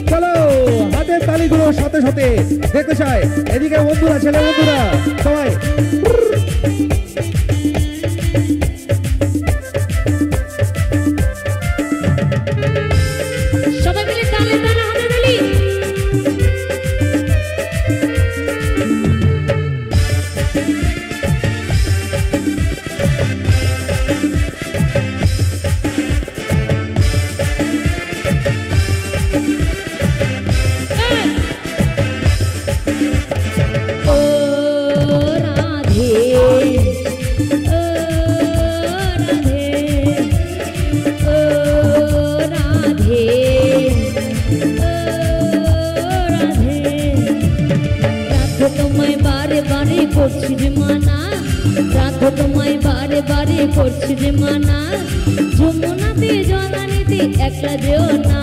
চলো হাতের তালিগুলোর সাথে সাথে দেখতে চাই এদিকে বন্ধুরা ছেলে বন্ধুরা সবাই সবাই মিলে তালে তালে হাতে তালি তোমায় বারে বারে করছি যে মানা যমুনাতে জলানিতে একলা যেও না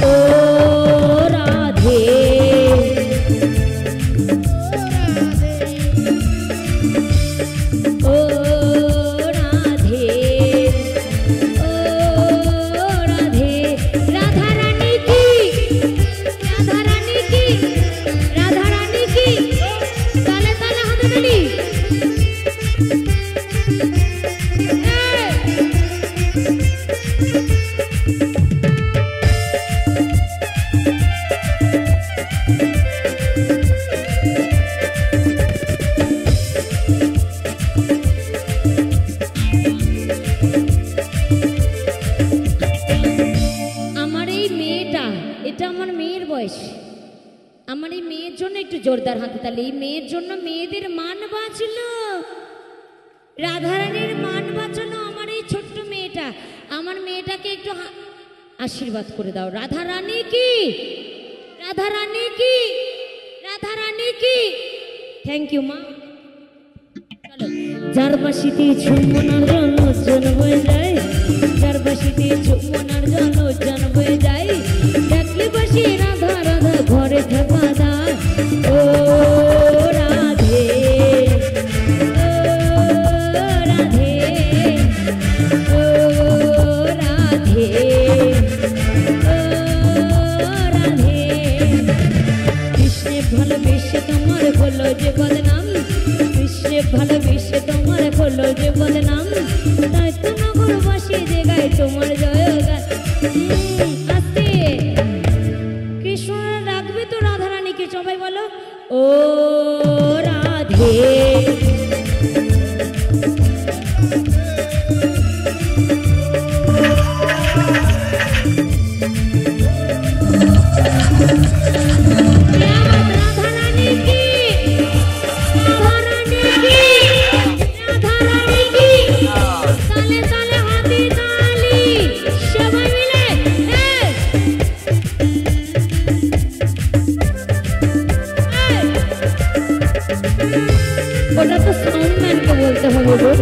ও রাধে ও রাধে ও রাধে রাধা রানী কি রাধা রানী কি রাধা রানী কি তালে তালে হাতে তালি আমার এই মেয়ের জন্য একটু জোরদার হাতে তালি এই মেয়ের জন্য মেয়েদের মান বাঁচলো রাধারানীর মান বাঁচালো আমার এই ছোট্ট মেয়েটা আমার মেয়েটাকে একটু আশীর্বাদ করে দাও রাধারানী কি রাধারানী কি রাধারানী কি থ্যাংক ইউ মা চলো যার বাসিতে ঝুমনার জন্য জন হয়ে যায় যার বাসিতে ঝুমনার জন্য জন হয়ে যায় ডাকলে বাসি রাধা রাধা ঘরে থাকা দা ও রাধে ও রাধে ও রাধে ও রাধে কৃষ্ণে ভালোবেসে তোমার হলো যে বদনাম কৃষ্ণে ভালোবেসে তোমার হলো যে বদনাম তাই তো নগরবাসী যে গায় তোমার জয়গান আস্তে কৃষ্ণ রাখবে তো রাধারানীকে সবাই বলো ও রাধে ওটা তো সাউন্ডম্যানকে বলতে হবে গো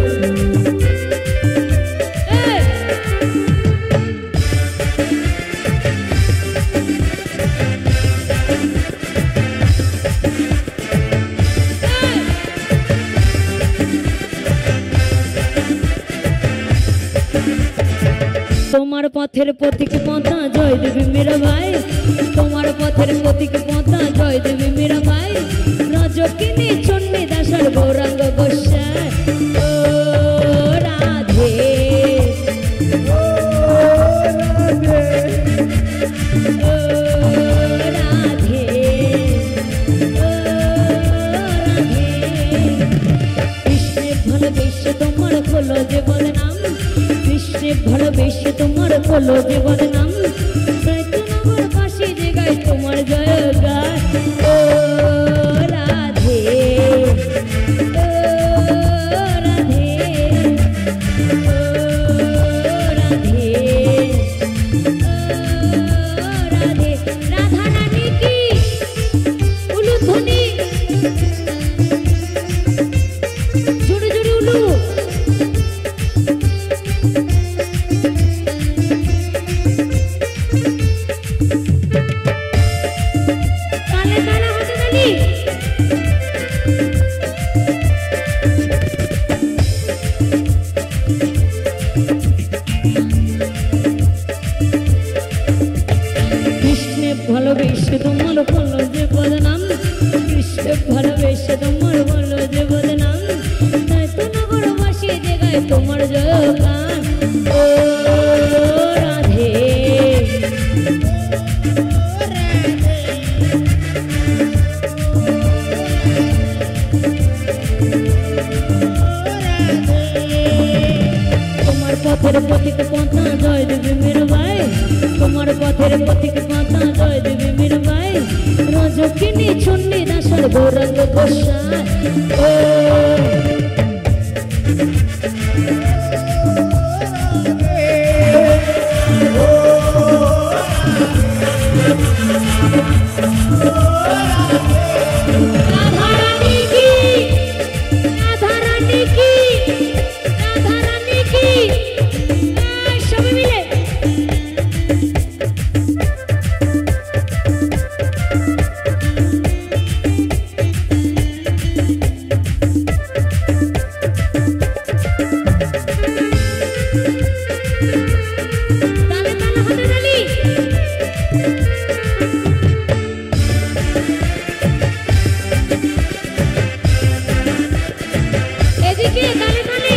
তোমার পথের প্রতীক পথা জয় দেবী মীরাবাই তোমার পথের প্রতীক পথা জয় দেবী মীরাবাই রজকিনী চন্ডী দাসর গৌরাঙ্গ গোসাই ও রাধে ও রাধে ও রাধে ও রাধে কৃষ্ণে ভালোবেসে তোমার হলো যে বদনাম কৃষ্ণে ভালোবেসে তোমার হলো যে বদনাম নগর বাসী যে গায় তোমার জয় গায় ও রাধে ও রাধে ও রাধে ও রাধে রাধা রানী কি উলুধ্বনি জোরে জোরে উলু ভালোবেসে তোমার বললো যে বদনাম, কৃষ্ণ ভালোবেসে তোমার বললো যে বদনাম, তাই তো নগরবাসী জায়গায় তোমার জয়গান। ও রাধে তোমার পথের পথিক পথা জয় দেবে মেরু ভাই, তোমার পথের পথিক পথা জয় দেবে মেরু ভাই, রজকিনী ছন্নি দাসর গৌরঙ্গ গোসাই। ও রাধারানী কি, রাধারানী কি, রাধারানী কি, সবাই মিলে তালে তালে হাতে তালি। এদিকে তালে তালে।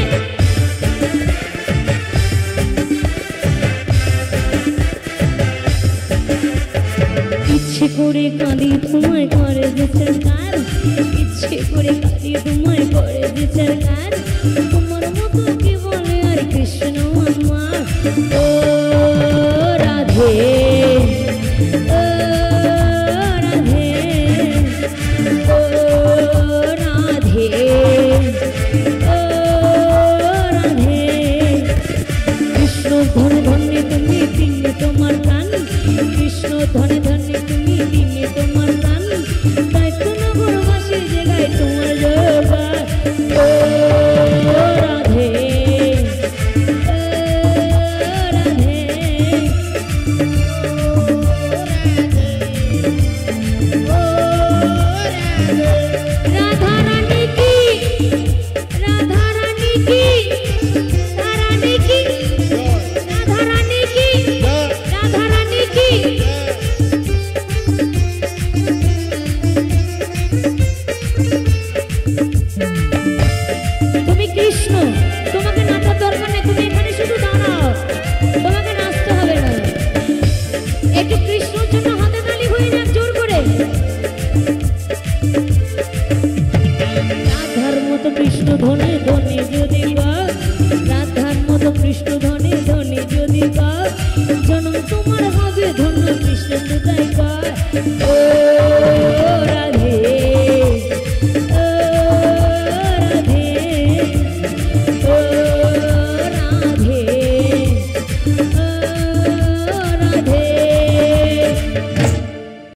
ইচ্ছে করে কাঁদি তোমায় করে যে সরকার, ইচ্ছে করে কাঁদি তোমায় করে যে সরকার, তোমার মতো কি বলে আর কৃষ্ণ আমার। ও রাধে ও রাধে ও রাধে ও রাধে, কৃষ্ণ ধনে ধনে তুমি দিনে তোমার প্রাণ, কৃষ্ণ ধনে ধনে তুমি দিনে তোমার প্রাণ, তাই তো নগরবাসীর জায়গায় তোমার জয়গান। ও রাধে ও রাধে রাধারানী কি, রাধারানী কি, রাধারানী কি, রাধারানী কি, রাধারানী কি। তুমি কৃষ্ণ, তোমাকে নাচার দরকার নেই, তুমি এখানে শুধু দাঁড়াও, তোমাকে নাচতে হবে না। একটু কৃষ্ণর জন্য হাতে তালি হয়ে যাক জোর করে। রাধার মতো কৃষ্ণ ধনে